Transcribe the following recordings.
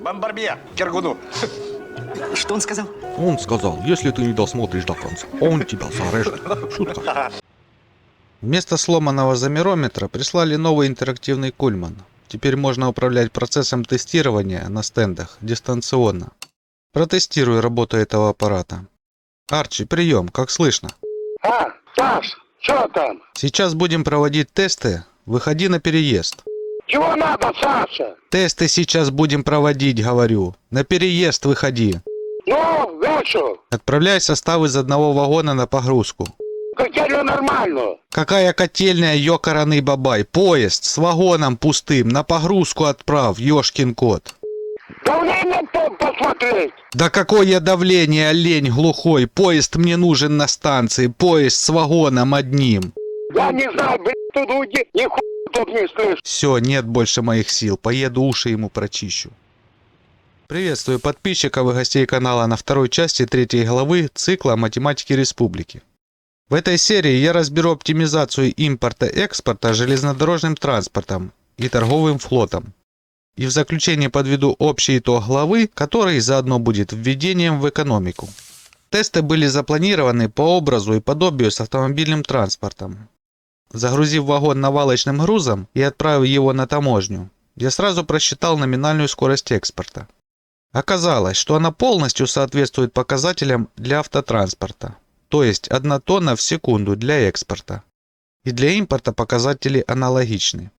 Бомбарбье, Киргуну. Что он сказал? Он сказал, если ты не досмотришь до конца, он тебя зарежет. Шутка. Вместо сломанного замерометра прислали новый интерактивный кульман. Теперь можно управлять процессом тестирования на стендах дистанционно. Протестируй работу этого аппарата. Арчи, прием, как слышно? Саш, что там? Сейчас будем проводить тесты. Выходи на переезд. Чего надо, Саша? Тесты сейчас будем проводить, говорю. На переезд выходи. Ну, вышел. Отправляй состав из одного вагона на погрузку. Котельную нормально. Какая котельная, ёкараный бабай? Поезд с вагоном пустым на погрузку отправь, ёшкин кот. Давление посмотреть. Да какое давление, олень глухой? Поезд мне нужен на станции, поезд с вагоном одним. Я не знаю, блядь, тут уйди, нихуя тут не слышу. Все, нет больше моих сил, поеду уши ему прочищу. Приветствую подписчиков и гостей канала на второй части третьей главы цикла «Математики Республики». В этой серии я разберу оптимизацию импорта-экспорта железнодорожным транспортом и торговым флотом. И в заключение подведу общий итог главы, который заодно будет введением в экономику. Тесты были запланированы по образу и подобию с автомобильным транспортом. Загрузив вагон навалочным грузом и отправив его на таможню, я сразу просчитал номинальную скорость экспорта. Оказалось, что она полностью соответствует показателям для автотранспорта, то есть 1 тонна в секунду для экспорта. И для импорта показатели аналогичны.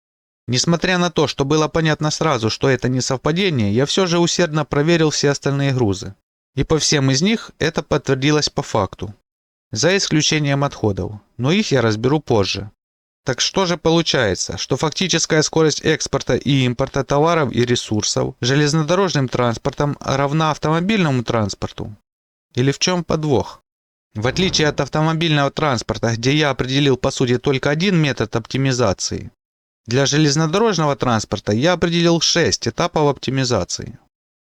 Несмотря на то, что было понятно сразу, что это не совпадение, я все же усердно проверил все остальные грузы. И по всем из них это подтвердилось по факту. За исключением отходов, но их я разберу позже. Так что же получается, что фактическая скорость экспорта и импорта товаров и ресурсов железнодорожным транспортом равна автомобильному транспорту? Или в чем подвох? В отличие от автомобильного транспорта, где я определил по сути только один метод оптимизации, для железнодорожного транспорта я определил 6 этапов оптимизации.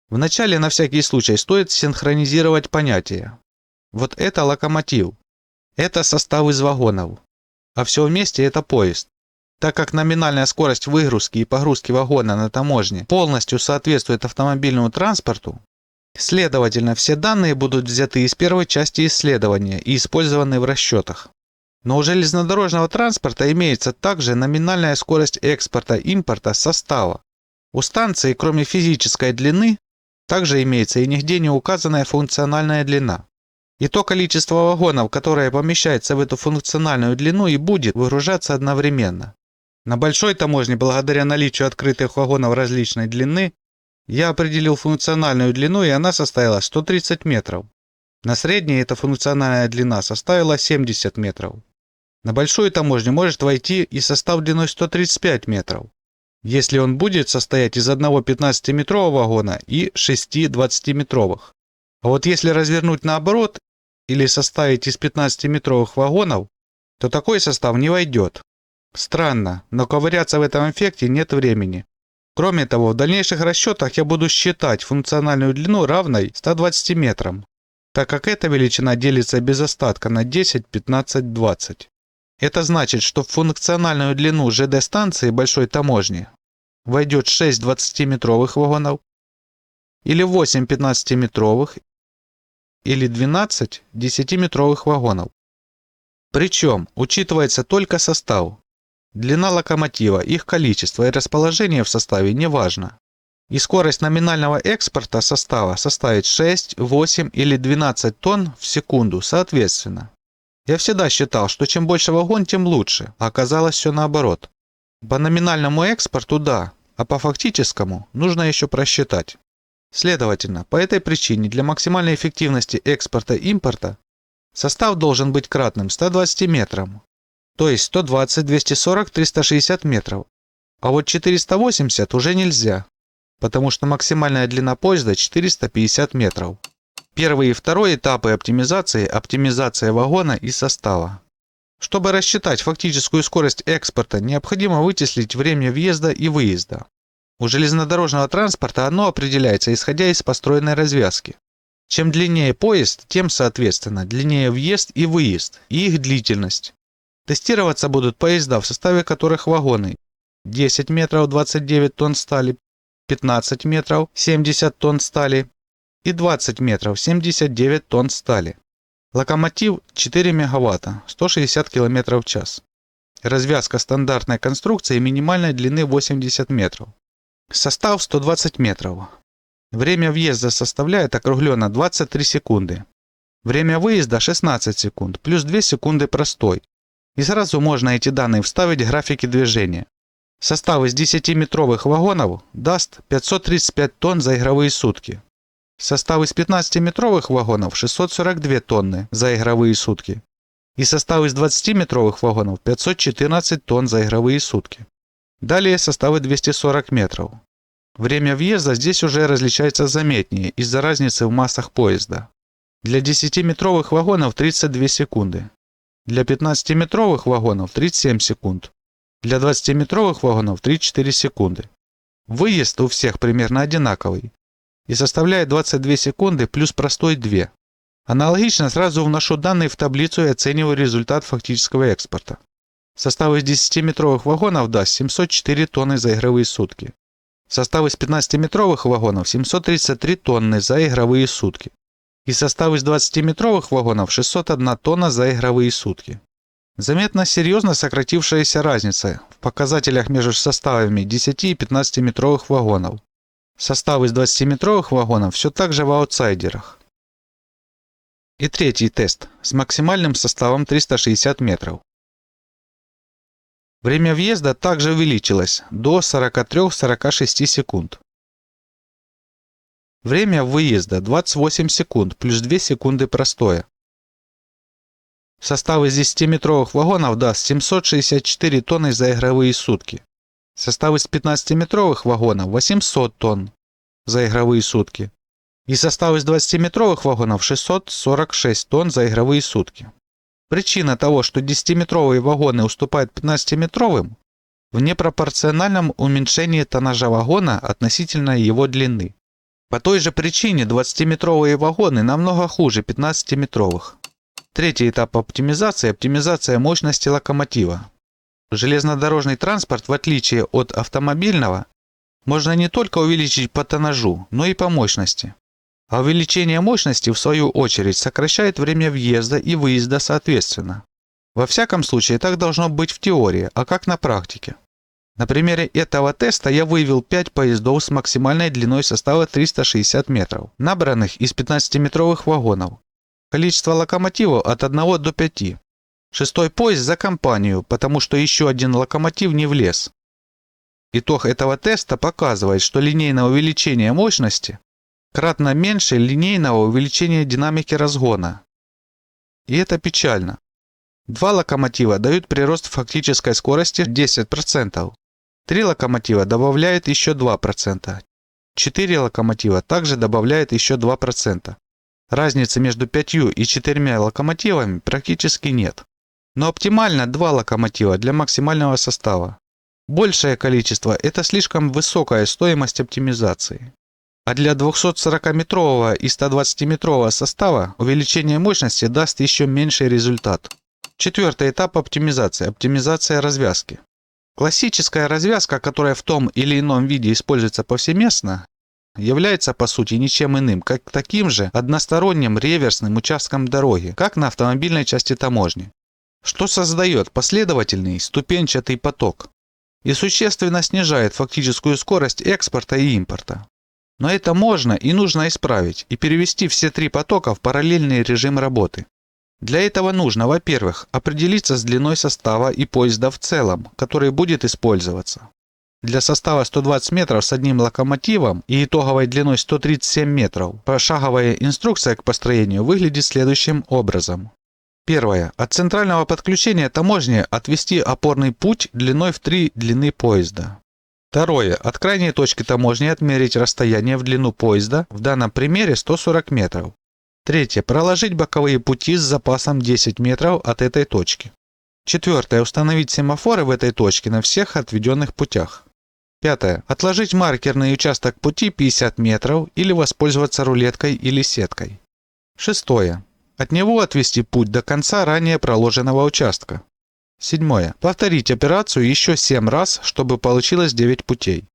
Вначале на всякий случай стоит синхронизировать понятия. Вот это локомотив, это состав из вагонов, а все вместе это поезд. Так как номинальная скорость выгрузки и погрузки вагона на таможне полностью соответствует автомобильному транспорту, следовательно, все данные будут взяты из первой части исследования и использованы в расчетах. Но у железнодорожного транспорта имеется также номинальная скорость экспорта-импорта состава. У станции, кроме физической длины, также имеется и нигде не указанная функциональная длина. И то количество вагонов, которое помещается в эту функциональную длину, и будет выгружаться одновременно. На большой таможне, благодаря наличию открытых вагонов различной длины, я определил функциональную длину, и она составила 130 метров. На средней эта функциональная длина составила 70 метров. На большую таможню может войти и состав длиной 135 метров, если он будет состоять из одного 15-метрового вагона и 6 20-метровых. А вот если развернуть наоборот или составить из 15-метровых вагонов, то такой состав не войдет. Странно, но ковыряться в этом эффекте нет времени. Кроме того, в дальнейших расчетах я буду считать функциональную длину равной 120 метрам, так как эта величина делится без остатка на 10, 15, 20. Это значит, что в функциональную длину ЖД-станции большой таможни войдет 6 20-метровых вагонов, или 8 15-метровых, или 12 10-метровых вагонов. Причем учитывается только состав. Длина локомотива, их количество и расположение в составе не важно. И скорость номинального экспорта состава составит 6, 8 или 12 тонн в секунду соответственно. Я всегда считал, что чем больше вагон, тем лучше, а оказалось все наоборот. По номинальному экспорту да, а по фактическому нужно еще просчитать. Следовательно, по этой причине для максимальной эффективности экспорта-импорта состав должен быть кратным 120 метрам, то есть 120, 240, 360 метров. А вот 480 уже нельзя, потому что максимальная длина поезда 450 метров. Первый и второй этапы оптимизации – оптимизация вагона и состава. Чтобы рассчитать фактическую скорость экспорта, необходимо вычислить время въезда и выезда. У железнодорожного транспорта оно определяется, исходя из построенной развязки. Чем длиннее поезд, тем, соответственно, длиннее въезд и выезд, и их длительность. Тестироваться будут поезда, в составе которых вагоны 10 метров 29 тонн стали, 15 метров 70 тонн стали и 20 метров 79 тонн стали. Локомотив 4 мегаватта 160 км в час. Развязка стандартной конструкции минимальной длины 80 метров. Состав 120 метров. Время въезда составляет округленно 23 секунды. Время выезда 16 секунд, плюс 2 секунды простой. И сразу можно эти данные вставить в графики движения. Состав из 10-метровых вагонов даст 535 тонн за игровые сутки. Состав из 15-метровых вагонов 642 тонны за игровые сутки. И состав из 20-метровых вагонов 514 тонн за игровые сутки. Далее составы 240 метров. Время въезда здесь уже различается заметнее из-за разницы в массах поезда. Для 10-метровых вагонов 32 секунды. Для 15-метровых вагонов 37 секунд. Для 20-метровых вагонов 34 секунды. Выезд у всех примерно одинаковый и составляет 22 секунды плюс простой 2. Аналогично сразу вношу данные в таблицу и оцениваю результат фактического экспорта. Состав из 10-метровых вагонов даст 704 тонны за игровые сутки. Состав из 15-метровых вагонов 733 тонны за игровые сутки. И состав из 20-метровых вагонов 601 тонна за игровые сутки. Заметно серьезно сократившаяся разница в показателях между составами 10 и 15-метровых вагонов. Состав из 20-метровых вагонов все так же в аутсайдерах. И третий тест с максимальным составом 360 метров. Время въезда также увеличилось до 43-46 секунд. Время выезда 28 секунд плюс 2 секунды простое. Состав из 10-метровых вагонов даст 764 тонны за игровые сутки. Состав из 15-метровых вагонов 800 тонн за игровые сутки. И состав из 20-метровых вагонов 646 тонн за игровые сутки. Причина того, что 10-метровые вагоны уступают 15-метровым, в непропорциональном уменьшении тоннажа вагона относительно его длины. По той же причине 20-метровые вагоны намного хуже 15-метровых. Третий этап оптимизации – оптимизация мощности локомотива. Железнодорожный транспорт, в отличие от автомобильного, можно не только увеличить по тоннажу, но и по мощности. А увеличение мощности, в свою очередь, сокращает время въезда и выезда соответственно. Во всяком случае, так должно быть в теории, а как на практике? На примере этого теста я выявил 5 поездов с максимальной длиной состава 360 метров, набранных из 15-метровых вагонов. Количество локомотивов от 1 до 5. Шестой поезд за компанию, потому что еще один локомотив не влез. Итог этого теста показывает, что линейное увеличение мощности кратно меньше линейного увеличения динамики разгона. И это печально. 2 локомотива дают прирост фактической скорости 10%. 3 локомотива добавляют еще 2%. 4 локомотива также добавляют еще 2%. Разницы между 5 и 4 локомотивами практически нет. Но оптимально 2 локомотива для максимального состава. Большее количество – это слишком высокая стоимость оптимизации. А для 240-метрового и 120-метрового состава увеличение мощности даст еще меньший результат. Четвертый этап оптимизации – оптимизация развязки. Классическая развязка, которая в том или ином виде используется повсеместно, является по сути ничем иным, как таким же односторонним реверсным участком дороги, как на автомобильной части таможни, что создает последовательный ступенчатый поток и существенно снижает фактическую скорость экспорта и импорта. Но это можно и нужно исправить и перевести все 3 потока в параллельный режим работы. Для этого нужно, во-первых, определиться с длиной состава и поезда в целом, который будет использоваться. Для состава 120 метров с одним локомотивом и итоговой длиной 137 метров пошаговая инструкция к построению выглядит следующим образом. Первое. От центрального подключения таможни отвести опорный путь длиной в 3 длины поезда. Второе. От крайней точки таможни отмерить расстояние в длину поезда, в данном примере 140 метров. Третье. Проложить боковые пути с запасом 10 метров от этой точки. Четвертое. Установить семафоры в этой точке на всех отведенных путях. Пятое. Отложить маркерный участок пути 50 метров или воспользоваться рулеткой или сеткой. Шестое. От него отвести путь до конца ранее проложенного участка. Седьмое. Повторить операцию еще 7 раз, чтобы получилось 9 путей.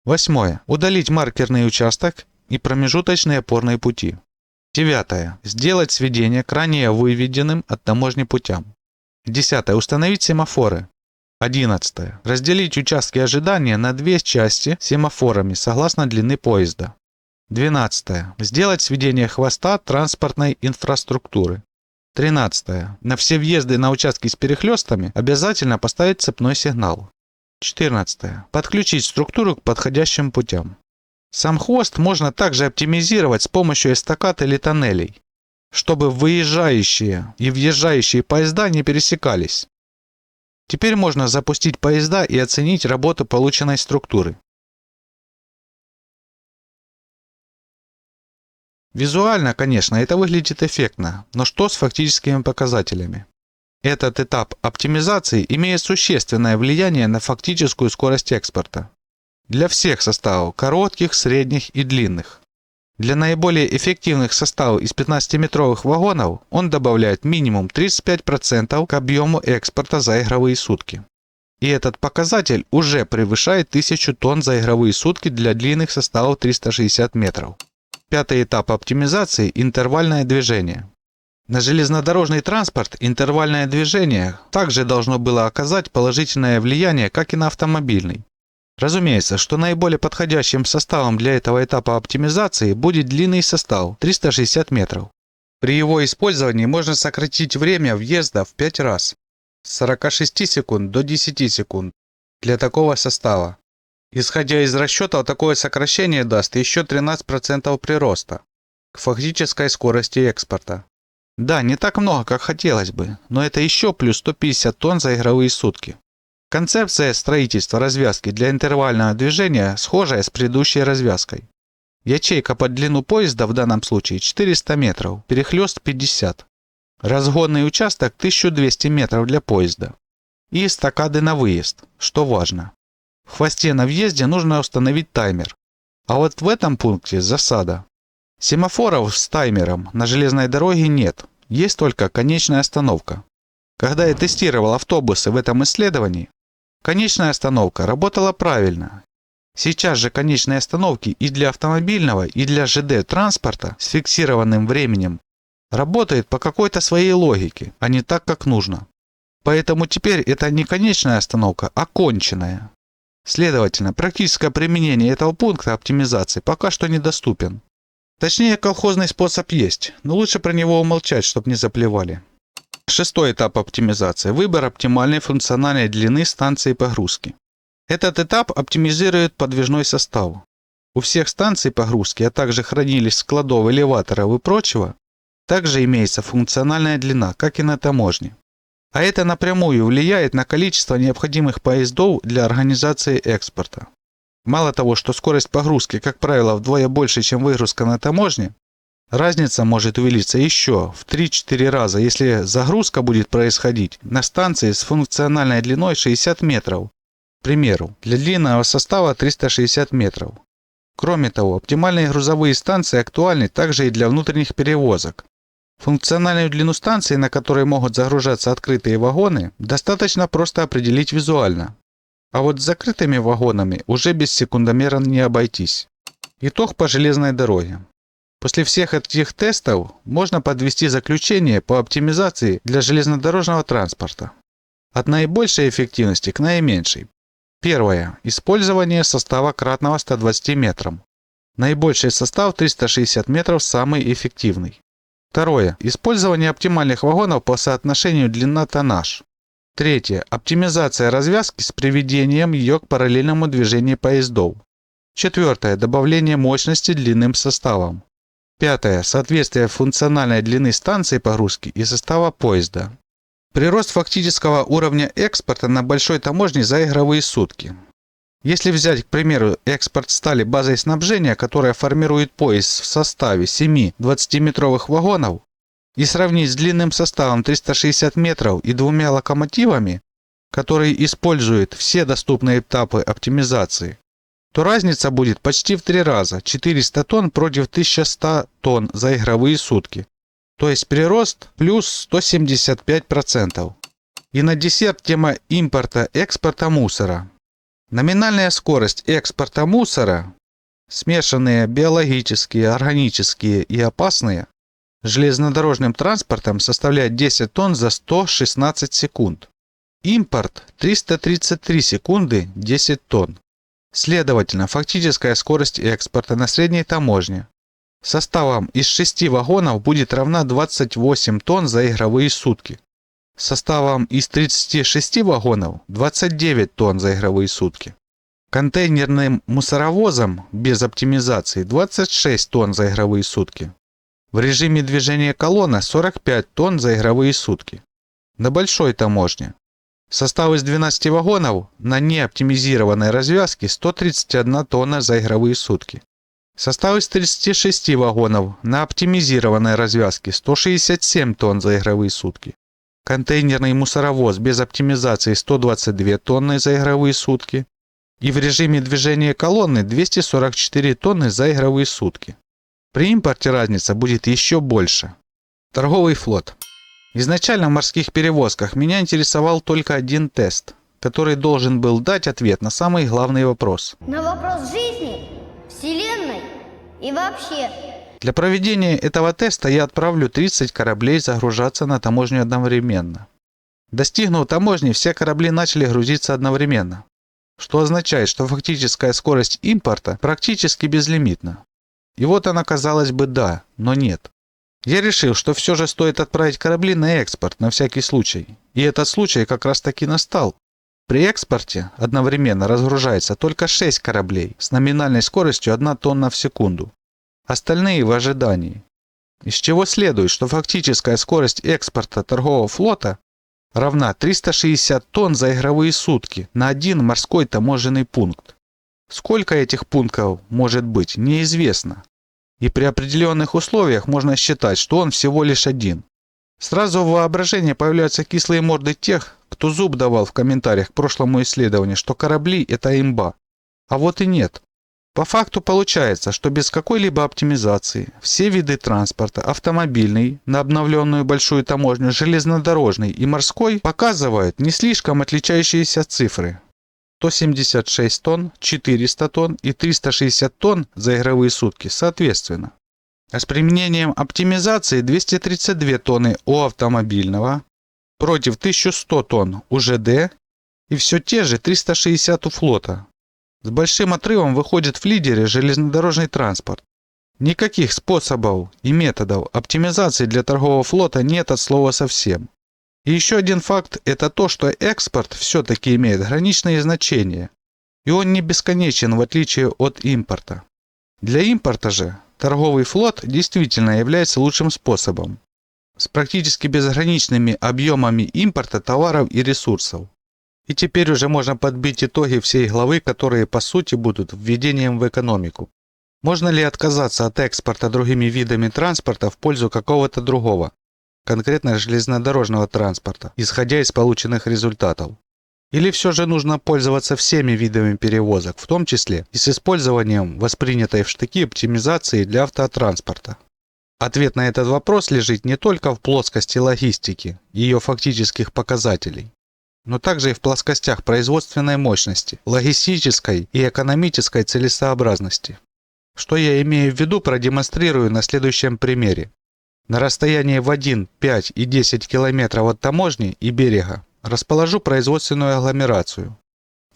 8. Удалить маркерный участок и промежуточные опорные пути. 9. Сделать сведение к ранее выведенным от таможни путям. 10. Установить семафоры. 11. Разделить участки ожидания на две части семафорами согласно длины поезда. 12. Сделать сведение хвоста транспортной инфраструктуры. 13. На все въезды на участки с перехлестами обязательно поставить цепной сигнал. 14. Подключить структуру к подходящим путям. Сам хвост можно также оптимизировать с помощью эстакад или тоннелей, чтобы выезжающие и въезжающие поезда не пересекались. Теперь можно запустить поезда и оценить работу полученной структуры. Визуально, конечно, это выглядит эффектно, но что с фактическими показателями? Этот этап оптимизации имеет существенное влияние на фактическую скорость экспорта. Для всех составов – коротких, средних и длинных. Для наиболее эффективных составов из 15-метровых вагонов он добавляет минимум 35% к объему экспорта за игровые сутки. И этот показатель уже превышает 1000 тонн за игровые сутки для длинных составов 360 метров. Пятый этап оптимизации – интервальное движение. На железнодорожный транспорт интервальное движение также должно было оказать положительное влияние, как и на автомобильный. Разумеется, что наиболее подходящим составом для этого этапа оптимизации будет длинный состав 360 метров. При его использовании можно сократить время въезда в 5 раз с 46 секунд до 10 секунд для такого состава. Исходя из расчетов, такое сокращение даст еще 13% прироста к фактической скорости экспорта. Да, не так много, как хотелось бы, но это еще плюс 150 тонн за игровые сутки. Концепция строительства развязки для интервального движения схожая с предыдущей развязкой. Ячейка под длину поезда в данном случае 400 метров, перехлест 50. Разгонный участок 1200 метров для поезда. И эстакады на выезд, что важно. В хвосте на въезде нужно установить таймер. А вот в этом пункте засада. Семафоров с таймером на железной дороге нет, есть только конечная остановка. Когда я тестировал автобусы в этом исследовании, конечная остановка работала правильно. Сейчас же конечные остановки и для автомобильного, и для ЖД транспорта с фиксированным временем работают по какой-то своей логике, а не так, как нужно. Поэтому теперь это не конечная остановка, а конченная. Следовательно, практическое применение этого пункта оптимизации пока что недоступен. Точнее, колхозный способ есть, но лучше про него умолчать, чтобы не заплевали. Шестой этап оптимизации – выбор оптимальной функциональной длины станции погрузки. Этот этап оптимизирует подвижной состав. У всех станций погрузки, а также хранилищ, складов, элеваторов и прочего, также имеется функциональная длина, как и на таможне. А это напрямую влияет на количество необходимых поездов для организации экспорта. Мало того, что скорость погрузки, как правило, вдвое больше, чем выгрузка на таможне, разница может увеличиться еще в 3-4 раза, если загрузка будет происходить на станции с функциональной длиной 60 метров, к примеру, для длинного состава 360 метров. Кроме того, оптимальные грузовые станции актуальны также и для внутренних перевозок. Функциональную длину станции, на которой могут загружаться открытые вагоны, достаточно просто определить визуально. А вот с закрытыми вагонами уже без секундомера не обойтись. Итог по железной дороге. После всех этих тестов можно подвести заключение по оптимизации для железнодорожного транспорта. От наибольшей эффективности к наименьшей. Первое. Использование состава кратного 120 метрам. Наибольший состав 360 метров самый эффективный. Второе. Использование оптимальных вагонов по соотношению длина-тоннаж. Третье. Оптимизация развязки с приведением ее к параллельному движению поездов. Четвертое. Добавление мощности длинным составом. Пятое. Соответствие функциональной длины станции погрузки и состава поезда. Прирост фактического уровня экспорта на большой таможне за игровые сутки. Если взять, к примеру, экспорт стали базой снабжения, которая формирует поезд в составе 7 20-метровых вагонов, и сравнить с длинным составом 360 метров и двумя локомотивами, которые используют все доступные этапы оптимизации, то разница будет почти в 3 раза – 400 тонн против 1100 тонн за игровые сутки. То есть прирост плюс 175%. И на десерт тема импорта-экспорта мусора. Номинальная скорость экспорта мусора, смешанные биологические, органические и опасные, железнодорожным транспортом составляет 10 тонн за 116 секунд. Импорт 333 секунды 10 тонн. Следовательно, фактическая скорость экспорта на средней таможне составом из 6 вагонов будет равна 28 тонн за игровые сутки. Составом из 36 вагонов 29 тонн за игровые сутки. Контейнерным мусоровозом без оптимизации 26 тонн за игровые сутки. В режиме движения колонна 45 тонн за игровые сутки. На большой таможне состав из 12 вагонов на неоптимизированной развязке 131 тонна за игровые сутки. Состав из 36 вагонов на оптимизированной развязке 167 тонн за игровые сутки. Контейнерный мусоровоз без оптимизации 122 тонны за игровые сутки. И в режиме движения колонны 244 тонны за игровые сутки. При импорте разница будет еще больше. Торговый флот. Изначально в морских перевозках меня интересовал только один тест, который должен был дать ответ на самый главный вопрос. На вопрос жизни, вселенной и вообще. Для проведения этого теста я отправлю 30 кораблей загружаться на таможню одновременно. Достигнув таможни, все корабли начали грузиться одновременно, что означает, что фактическая скорость импорта практически безлимитна. И вот она, казалось бы, да, но нет. Я решил, что все же стоит отправить корабли на экспорт на всякий случай. И этот случай как раз таки настал. При экспорте одновременно разгружается только 6 кораблей с номинальной скоростью 1 тонна в секунду. Остальные в ожидании. Из чего следует, что фактическая скорость экспорта торгового флота равна 360 тонн за игровые сутки на один морской таможенный пункт. Сколько этих пунктов может быть, неизвестно. И при определенных условиях можно считать, что он всего лишь один. Сразу в воображении появляются кислые морды тех, кто зуб давал в комментариях к прошлому исследованию, что корабли – это имба. А вот и нет. По факту получается, что без какой-либо оптимизации все виды транспорта, автомобильный, на обновленную большую таможню, железнодорожный и морской, показывают не слишком отличающиеся цифры. 176 тонн, 400 тонн и 360 тонн за игровые сутки соответственно. А с применением оптимизации 232 тонны у автомобильного против 1100 тонн у ЖД и все те же 360 у флота. С большим отрывом выходит в лидере железнодорожный транспорт. Никаких способов и методов оптимизации для торгового флота нет от слова совсем. И еще один факт – это то, что экспорт все-таки имеет граничные значения. И он не бесконечен, в отличие от импорта. Для импорта же торговый флот действительно является лучшим способом. С практически безграничными объемами импорта товаров и ресурсов. И теперь уже можно подбить итоги всей главы, которые по сути будут введением в экономику. Можно ли отказаться от экспорта другими видами транспорта в пользу какого-то другого, конкретно железнодорожного транспорта, исходя из полученных результатов? Или все же нужно пользоваться всеми видами перевозок, в том числе и с использованием воспринятой в штыки оптимизации для автотранспорта? Ответ на этот вопрос лежит не только в плоскости логистики и ее фактических показателей, но также и в плоскостях производственной мощности, логистической и экономической целесообразности. Что я имею в виду, продемонстрирую на следующем примере. На расстоянии в 1, 5 и 10 километров от таможни и берега расположу производственную агломерацию.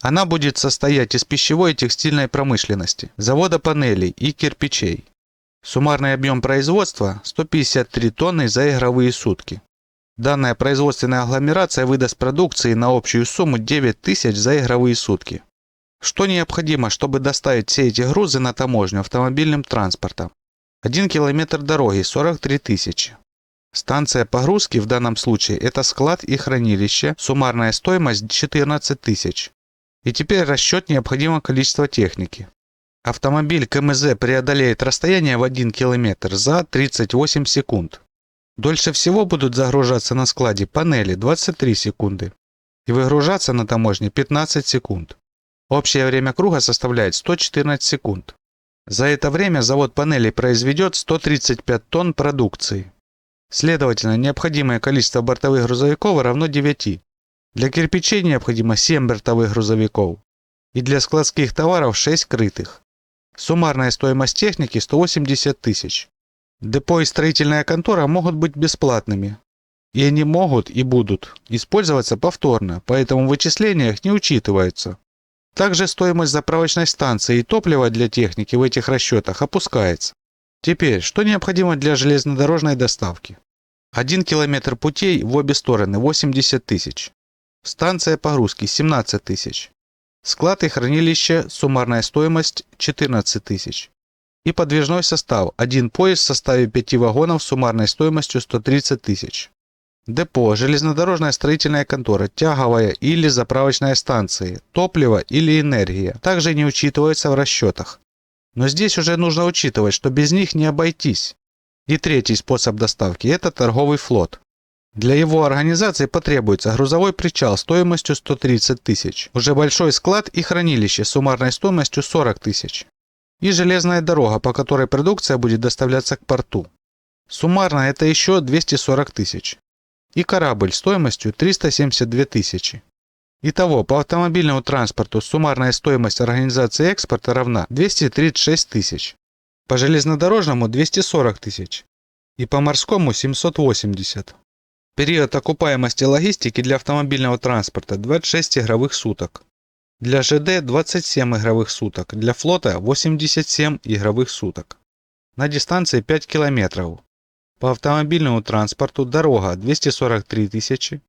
Она будет состоять из пищевой и текстильной промышленности, завода панелей и кирпичей. Суммарный объем производства – 153 тонны за игровые сутки. Данная производственная агломерация выдаст продукции на общую сумму 9000 за игровые сутки. Что необходимо, чтобы доставить все эти грузы на таможню автомобильным транспортом? 1 километр дороги – 43 тысячи. Станция погрузки в данном случае – это склад и хранилище, суммарная стоимость – 14 тысяч. И теперь расчет необходимого количества техники. Автомобиль КМЗ преодолеет расстояние в 1 километр за 38 секунд. Дольше всего будут загружаться на складе панели 23 секунды и выгружаться на таможне 15 секунд. Общее время круга составляет 114 секунд. За это время завод панелей произведет 135 тонн продукции. Следовательно, необходимое количество бортовых грузовиков равно 9. Для кирпичей необходимо 7 бортовых грузовиков. и для складских товаров 6 крытых. Суммарная стоимость техники 180 тысяч. Депо и строительная контора могут быть бесплатными. И они могут и будут использоваться повторно, поэтому в вычислениях не учитываются. Также стоимость заправочной станции и топлива для техники в этих расчетах опускается. Теперь, что необходимо для железнодорожной доставки? 1 километр путей в обе стороны 80 тысяч. Станция погрузки 17 тысяч. Склад и хранилище суммарная стоимость 14 тысяч. И подвижной состав 1 поезд в составе 5 вагонов суммарной стоимостью 130 тысяч. Депо, железнодорожная строительная контора, тяговая или заправочная станции, топливо или энергия также не учитываются в расчетах. Но здесь уже нужно учитывать, что без них не обойтись. И третий способ доставки – это торговый флот. Для его организации потребуется грузовой причал стоимостью 130 тысяч, уже большой склад и хранилище суммарной стоимостью 40 тысяч. И железная дорога, по которой продукция будет доставляться к порту. Суммарно это еще 240 тысяч. И корабль стоимостью 372 тысячи. Итого, по автомобильному транспорту суммарная стоимость организации экспорта равна 236 тысяч. По железнодорожному 240 тысяч. И по морскому 780. Период окупаемости логистики для автомобильного транспорта 26 игровых суток. Для ЖД 27 игровых суток. Для флота 87 игровых суток. На дистанции 5 километров. По автомобильному транспорту дорога 243 тысячи,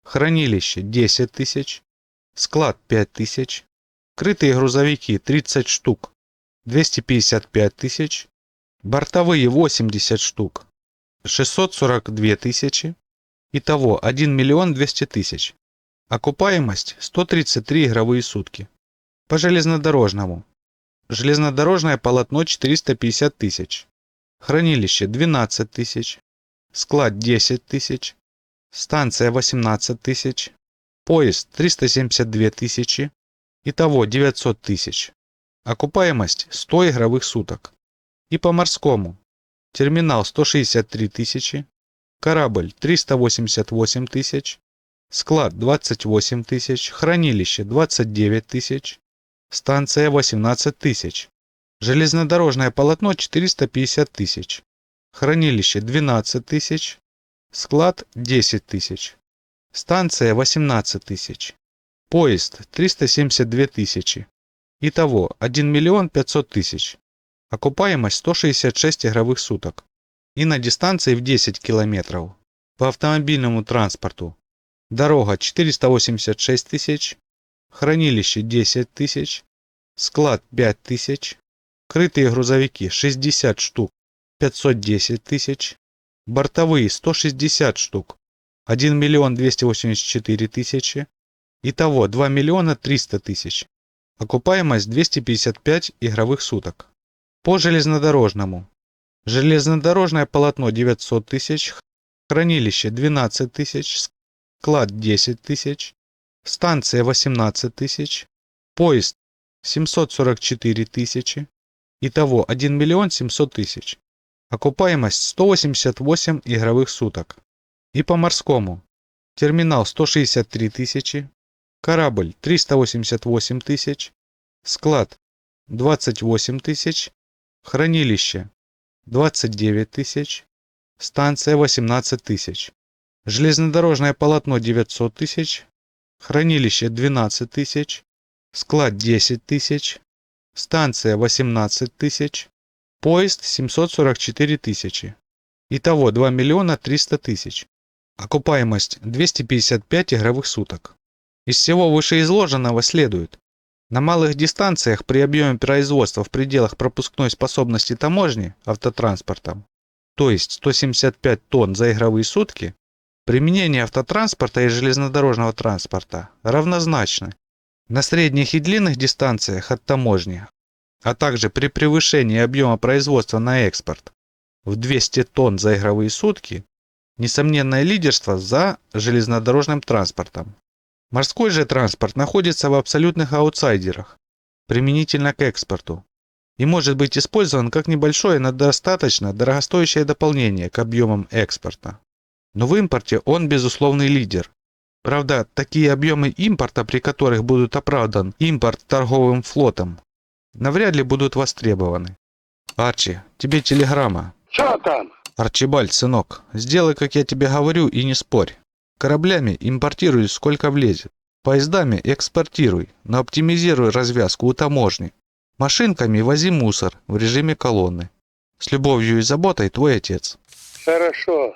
хранилище 10 тысяч, склад 5 тысяч, крытые грузовики 30 штук 255 тысяч, бортовые 80 штук 642 тысячи, итого 1 миллион 200 тысяч. Окупаемость 133 игровые сутки. По железнодорожному. Железнодорожное полотно 450 тысяч. Хранилище 12 тысяч, склад 10 тысяч, станция 18 тысяч, поезд 372 тысячи, итого 900 тысяч. Окупаемость 100 игровых суток. И по морскому. Терминал 163 тысячи, корабль 388 тысяч, склад 28 тысяч, хранилище 29 тысяч, станция 18 тысяч. Железнодорожное полотно 450 тысяч, хранилище 12 тысяч, склад 10 тысяч, станция 18 тысяч, поезд 372 тысячи, итого 1 миллион 500 тысяч, окупаемость 166 игровых суток и на дистанции в 10 километров. По автомобильному транспорту дорога 486 тысяч, хранилище 10 тысяч, склад 5 тысяч, крытые грузовики 60 штук 510 тысяч, бортовые 160 штук 1 миллион 284 тысячи, итого 2 миллиона 300 тысяч, окупаемость 255 игровых суток. По железнодорожному. Железнодорожное полотно 900 тысяч, хранилище 12 тысяч, склад 10 тысяч, станция 18 тысяч, поезд 744 тысячи, итого 1 миллион 700 тысяч. Окупаемость 188 игровых суток. И по морскому. Терминал 163 тысячи, корабль 388 тысяч, склад 28 тысяч, хранилище 29 тысяч, станция 18 тысяч. Железнодорожное полотно 900 тысяч, хранилище 12 тысяч, склад 10 тысяч, станция 18 тысяч, поезд 744 тысячи. Итого 2 миллиона 300 тысяч. Окупаемость 255 игровых суток. Из всего вышеизложенного следует: на малых дистанциях при объеме производства в пределах пропускной способности таможни автотранспортом, то есть 175 тонн за игровые сутки, применение автотранспорта и железнодорожного транспорта равнозначно. На средних и длинных дистанциях от таможни, а также при превышении объема производства на экспорт в 200 тонн за игровые сутки, несомненное лидерство за железнодорожным транспортом. Морской же транспорт находится в абсолютных аутсайдерах, применительно к экспорту, и может быть использован как небольшое, но достаточно дорогостоящее дополнение к объемам экспорта. Но в импорте он безусловный лидер. Правда, такие объемы импорта, при которых будут оправдан импорт торговым флотом, навряд ли будут востребованы. Арчи, тебе телеграмма. Что там? Арчибальд, сынок, сделай, как я тебе говорю, и не спорь. Кораблями импортируй сколько влезет. Поездами экспортируй, но оптимизируй развязку у таможни. Машинками вози мусор в режиме колонны. С любовью и заботой, твой отец. Хорошо.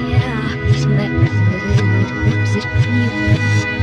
Ja, ich merke, dass ich